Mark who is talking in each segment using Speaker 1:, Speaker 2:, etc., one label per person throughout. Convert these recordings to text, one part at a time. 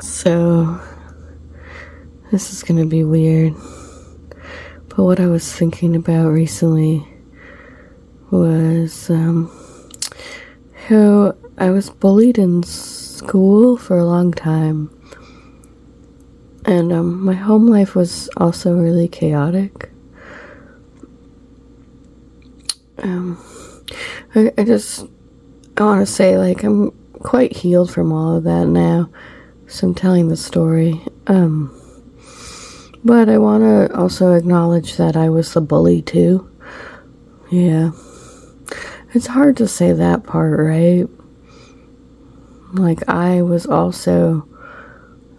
Speaker 1: So, this is gonna be weird, but what I was thinking about recently was how I was bullied in school for a long time, and my home life was also really chaotic. I want to say, like, I'm quite healed from all of that now, so I'm telling the story. But I want to also acknowledge that I was the bully too. Yeah. It's hard to say that part, right? Like, I was also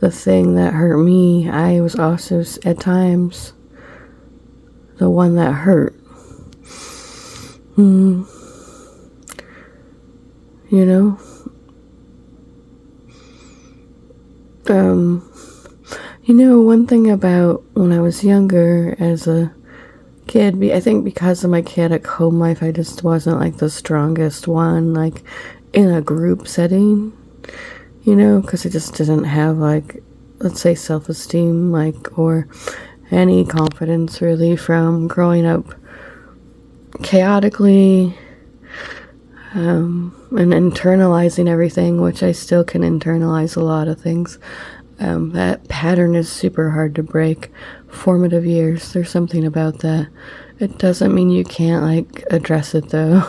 Speaker 1: the thing that hurt me. I was also, at times, the one that hurt. You know? One thing about when I was younger as a kid, I think because of my chaotic home life, I just wasn't like the strongest one, like in a group setting, because I just didn't have, like, let's say, self-esteem, like, or any confidence really from growing up chaotically, and internalizing everything, which I still can internalize a lot of things. That pattern is super hard to break. Formative years, there's something about that. It doesn't mean you can't, like, address it, though.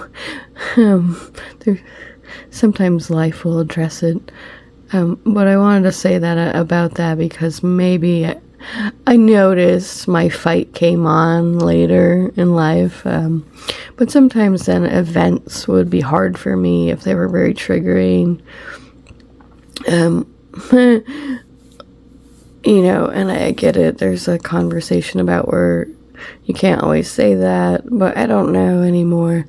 Speaker 1: Sometimes life will address it. But I wanted to say that about that because maybe I noticed my fight came on later in life. But sometimes then events would be hard for me if they were very triggering. And I get it. There's a conversation about where you can't always say that, but I don't know anymore.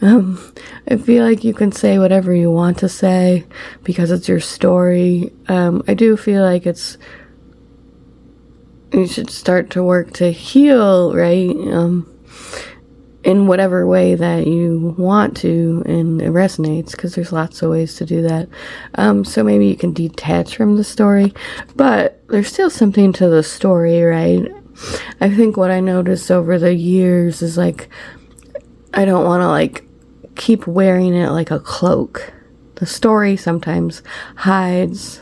Speaker 1: I feel like you can say whatever you want to say because it's your story. I do feel like you should start to work to heal, right? In whatever way that you want to, and it resonates, because there's lots of ways to do that. So maybe you can detach from the story, but there's still something to the story, right? I think what I noticed over the years is, like, I don't want to, like, keep wearing it like a cloak. The story sometimes hides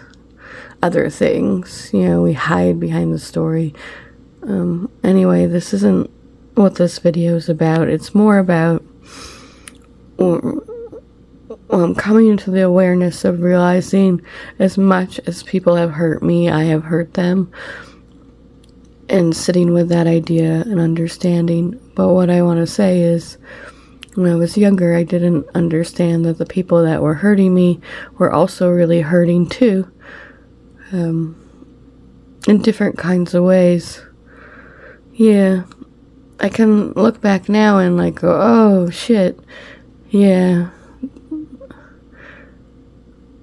Speaker 1: other things. We hide behind the story. Anyway, this isn't what this video is about. It's more about coming into the awareness of realizing, as much as people have hurt me, I have hurt them, and sitting with that idea and understanding. But what I want to say is, when I was younger, I didn't understand that the people that were hurting me were also really hurting too, in different kinds of ways. Yeah. I can look back now and, like, go, oh shit, yeah,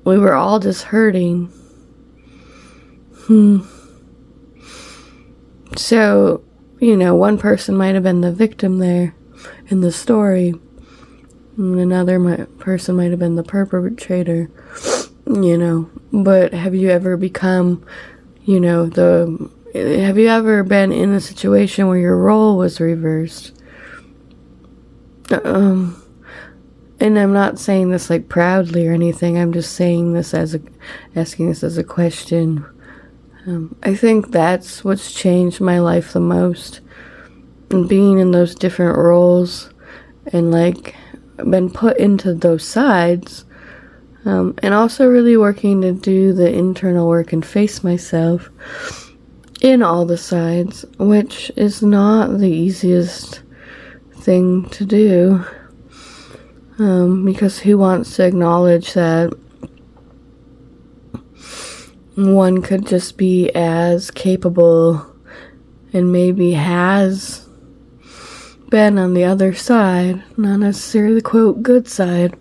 Speaker 1: we were all just hurting. So, one person might have been the victim there in the story, and another person might have been the perpetrator, but have you ever become, have you ever been in a situation where your role was reversed? And I'm not saying this, like, proudly or anything. I'm just saying this asking this as a question. I think that's what's changed my life the most. And being in those different roles and, like, been put into those sides. And also really working to do the internal work and face myself in all the sides, which is not the easiest thing to do, because who wants to acknowledge that one could just be as capable and maybe has been on the other side, not necessarily the quote good side.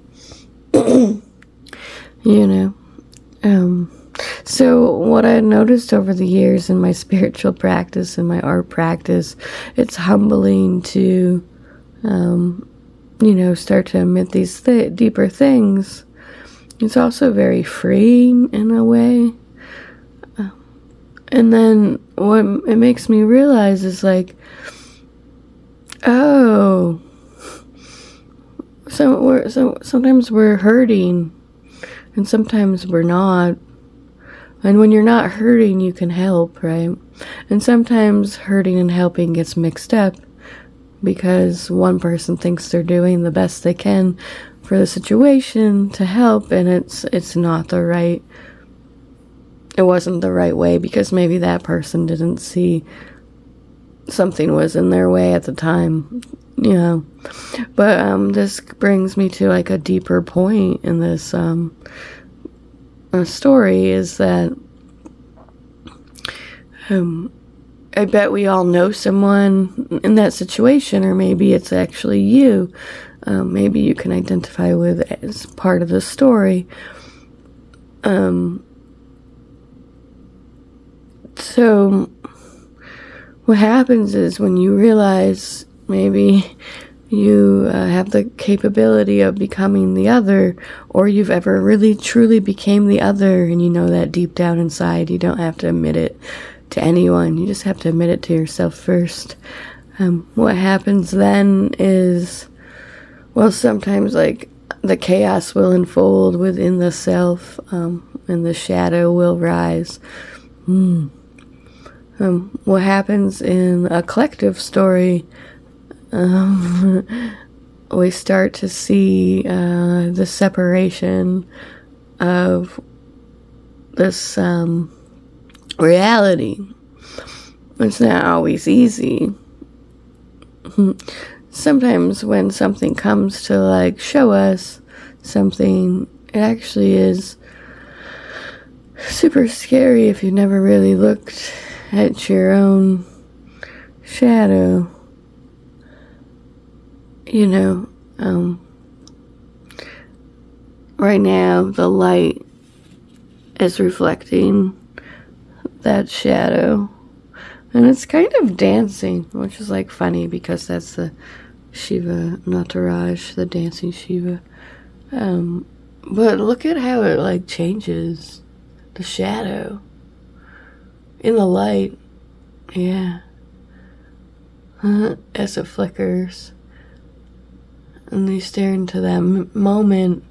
Speaker 1: So what I noticed over the years in my spiritual practice and my art practice, it's humbling to, start to admit these deeper things. It's also very freeing in a way. And then what it makes me realize is like, oh, so sometimes we're hurting and sometimes we're not. And when you're not hurting, you can help, right? And sometimes hurting and helping gets mixed up because one person thinks they're doing the best they can for the situation to help, and it's not the right, it wasn't the right way because maybe that person didn't see something was in their way at the time, you know. But this brings me to like a deeper point in this story, is that I bet we all know someone in that situation, or maybe it's actually you. Maybe you can identify with as part of the story. So what happens is when you realize maybe you have the capability of becoming the other, or you've ever really truly became the other, and you know that deep down inside, you don't have to admit it to anyone, you just have to admit it to yourself first. What happens then is, well, sometimes like the chaos will unfold within the self, and the shadow will rise. What happens in a collective story, we start to see the separation of this reality. It's not always easy. Sometimes when something comes to like show us something, it actually is super scary if you never really looked at your own shadow. You know, right now the light is reflecting that shadow, and it's kind of dancing, which is like funny because that's the Shiva Nataraj, the dancing Shiva. But look at how it like changes the shadow in the light. Yeah. As it flickers. And you stare into that moment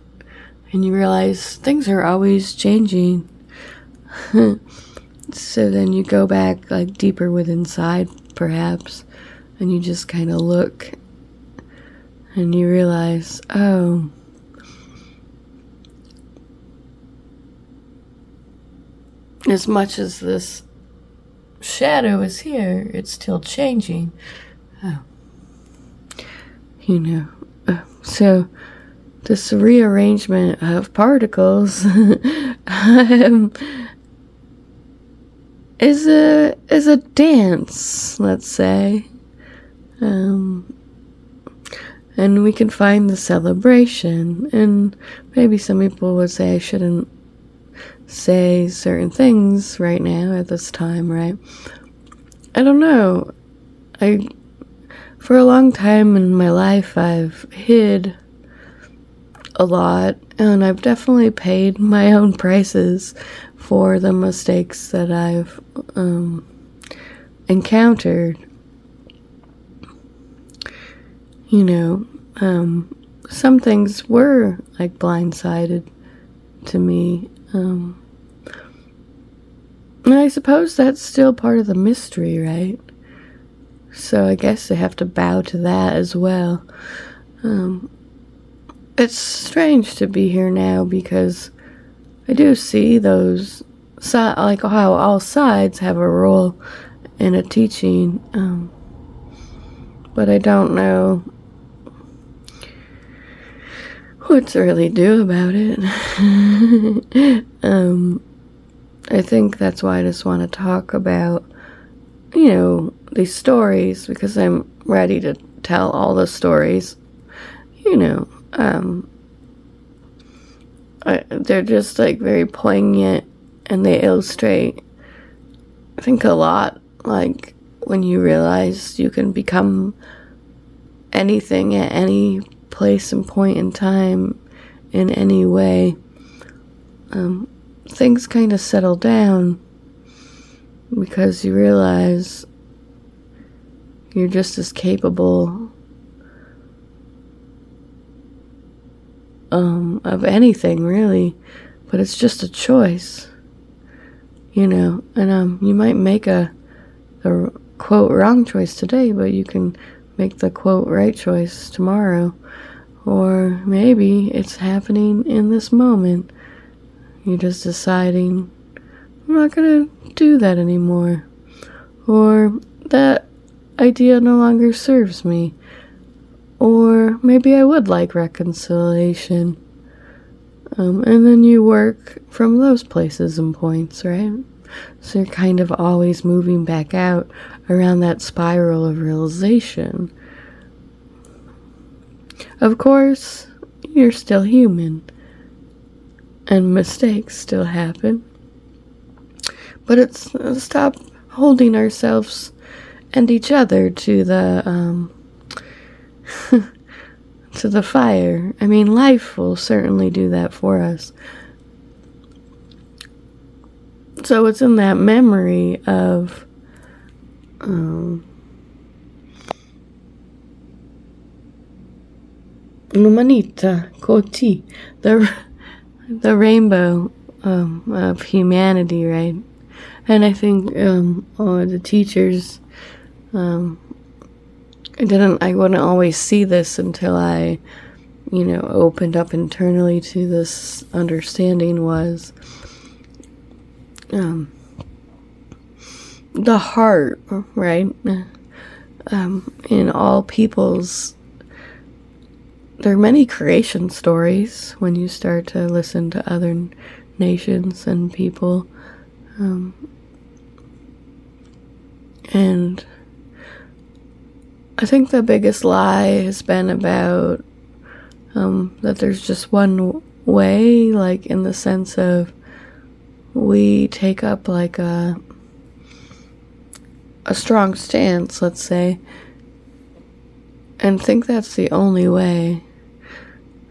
Speaker 1: and you realize things are always changing. So then you go back like deeper within inside, perhaps, and you just kind of look and you realize, oh, as much as this shadow is here, it's still changing. Oh. You know. So this rearrangement of particles is a dance, let's say. And we can find the celebration. And maybe some people would say I shouldn't say certain things right now at this time, right? I don't know. For a long time in my life, I've hid a lot, and I've definitely paid my own prices for the mistakes that I've encountered. You know, some things were like blindsided to me. And I suppose that's still part of the mystery, right? So I guess I have to bow to that as well. It's strange to be here now because I do see those, like how all sides have a role in a teaching, but I don't know what to really do about it. I think that's why I just want to talk about, you know, these stories, because I'm ready to tell all the stories. You know, they're just like very poignant, and they illustrate, I think, a lot, like when you realize you can become anything at any place and point in time in any way. Things kind of settle down, because you realize you're just as capable of anything, really, but it's just a choice, and you might make a quote wrong choice today, but you can make the quote right choice tomorrow. Or maybe it's happening in this moment. You're just deciding, I'm not going to do that anymore. Or that idea no longer serves me. Or maybe I would like reconciliation. And then you work from those places and points, right? So you're kind of always moving back out around that spiral of realization. Of course, you're still human, and mistakes still happen. But it's stop holding ourselves and each other to the to the fire. I mean, life will certainly do that for us. So it's in that memory of Numanita Koti, the rainbow of humanity, right? And I think the teachers, I wouldn't always see this until I, opened up internally to this understanding, was the heart, right? In all people's, there are many creation stories when you start to listen to other nations and people. And I think the biggest lie has been about that there's just one way, like in the sense of we take up like a strong stance, let's say, and think that's the only way.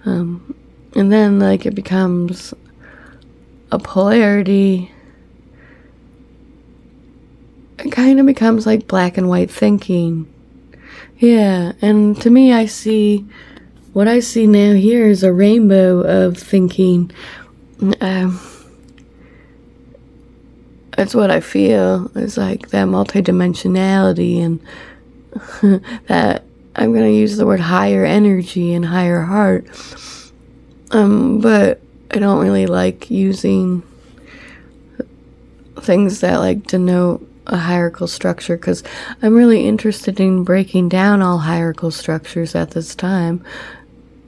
Speaker 1: And then like it becomes a polarity. It kind of becomes like black and white thinking. Yeah, and to me what I see now here is a rainbow of thinking. It's what I feel. It's like that multidimensionality, and that I'm going to use the word higher energy and higher heart. But I don't really like using things that like denote a hierarchical structure, because I'm really interested in breaking down all hierarchical structures at this time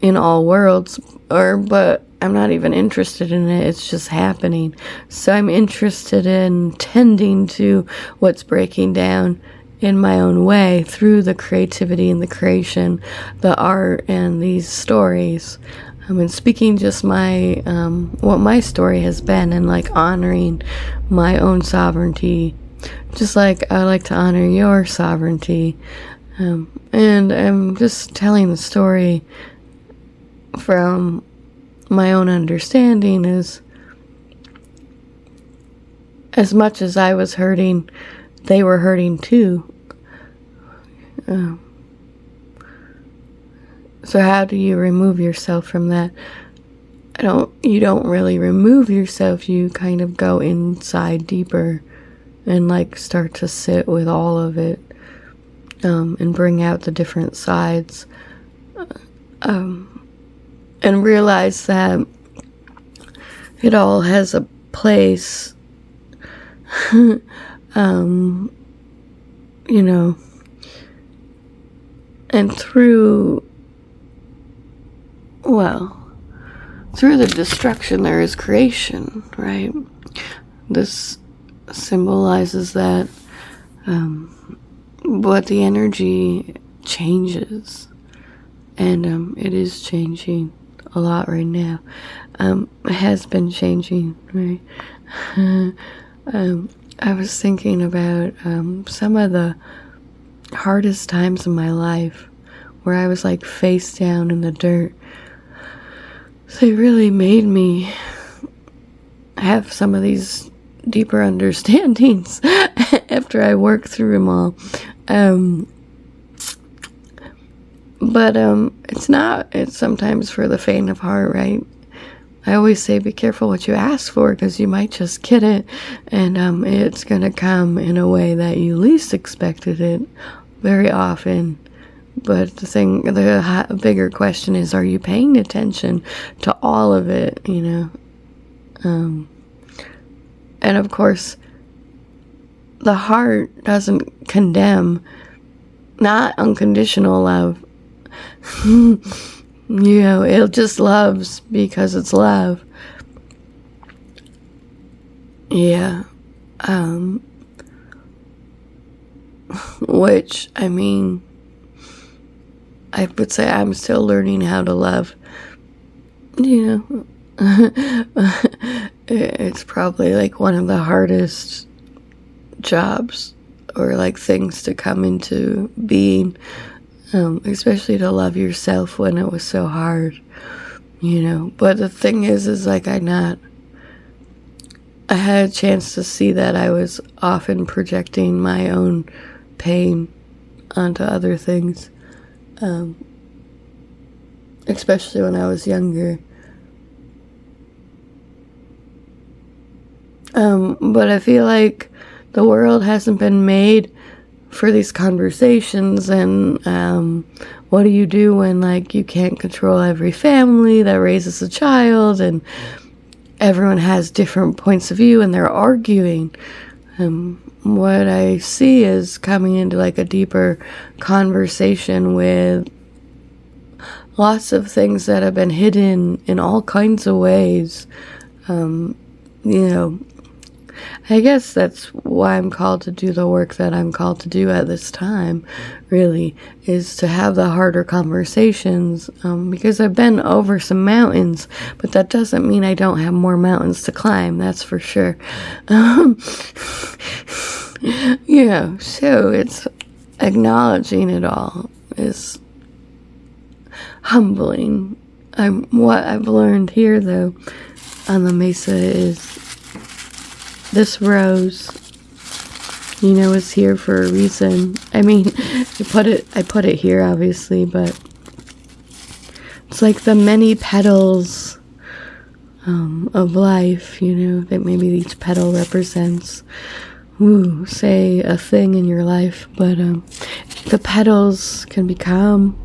Speaker 1: in all worlds, but I'm not even interested in it. It's just happening. So I'm interested in tending to what's breaking down in my own way through the creativity and the creation, the art, and these stories. And speaking just my what my story has been, and like honoring my own sovereignty, just like I like to honor your sovereignty. And I'm just telling the story from my own understanding. Is as much as I was hurting, they were hurting too. So how do you remove yourself from that? You don't really remove yourself. You kind of go inside deeper and like start to sit with all of it, and bring out the different sides, and realize that it all has a place, and through the destruction there is creation, right? This symbolizes that, but the energy changes, and it is changing a lot right now. It has been changing, right? I was thinking about some of the hardest times in my life where I was like face down in the dirt. They really made me have some of these deeper understandings after I work through them all. But it's sometimes for the faint of heart, right? I always say be careful what you ask for, because you might just get it, and it's going to come in a way that you least expected it very often. But the bigger question is, are you paying attention to all of it, And of course, the heart doesn't condemn, not unconditional love. It just loves because it's love. Yeah. Which, I would say I'm still learning how to love. It's probably like one of the hardest jobs or like things to come into being, especially to love yourself when it was so hard, But the thing is like I had a chance to see that I was often projecting my own pain onto other things, especially when I was younger. But I feel like the world hasn't been made for these conversations, and what do you do when like you can't control every family that raises a child, and everyone has different points of view and they're arguing. What I see is coming into like a deeper conversation with lots of things that have been hidden in all kinds of ways. I guess that's why I'm called to do the work that I'm called to do at this time, really, is to have the harder conversations, because I've been over some mountains, but that doesn't mean I don't have more mountains to climb, that's for sure. So it's acknowledging it all is humbling. What I've learned here, though, on the mesa is this rose, is here for a reason. I put it here, obviously, but it's like the many petals of life, that maybe each petal represents, say, a thing in your life, but the petals can become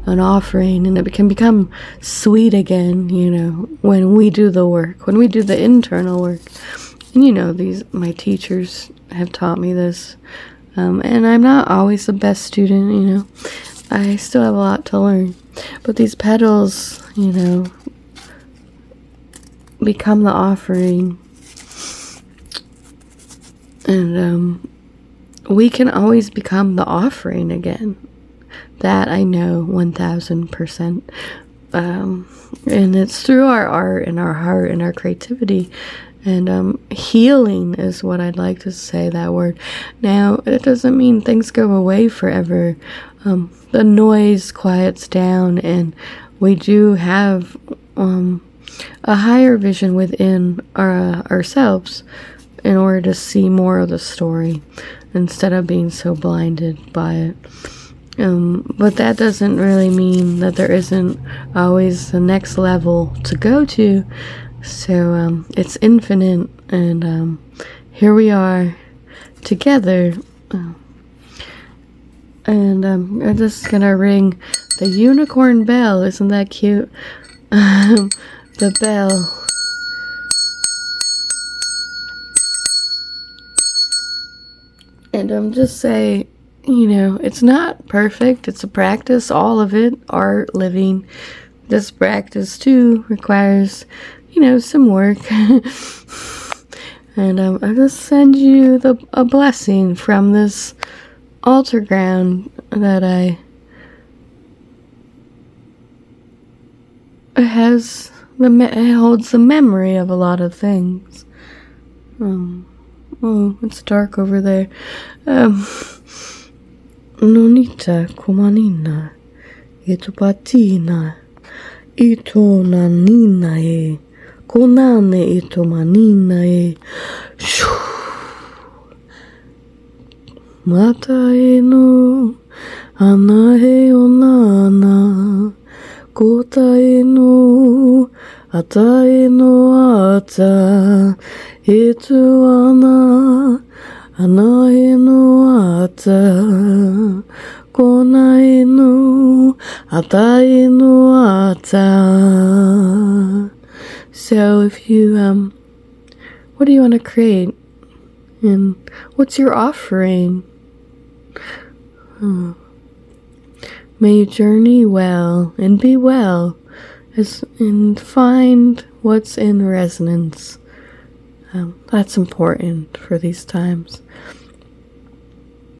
Speaker 1: an offering, and it can become sweet again, when we do the work, when we do the internal work. And my teachers have taught me this, and I'm not always the best student, I still have a lot to learn, but these petals, become the offering, and we can always become the offering again. That I know 1000%. And it's through our art and our heart and our creativity. And healing is what I'd like to say, that word. Now, it doesn't mean things go away forever. The noise quiets down, and we do have a higher vision within ourselves in order to see more of the story instead of being so blinded by it. But that doesn't really mean that there isn't always the next level to go to. So it's infinite, and here we are together. And I'm just gonna ring the unicorn bell. Isn't that cute? The bell. And just say, it's not perfect. It's a practice, all of it, art, living. This practice, too, requires, some work. And I'll just send you a blessing from this altar ground that it holds the memory of a lot of things. Oh, it's dark over there. Nonita kumanina, etupatina, ito nanina e konane ito manina e. Mata e no, ana he o nana. Kota e no, ata e no ata. E tu ana, ana e no ata. Kona e no, ata e no ata. So if you, what do you want to create? And what's your offering? May you journey well and be well and find what's in resonance. That's important for these times.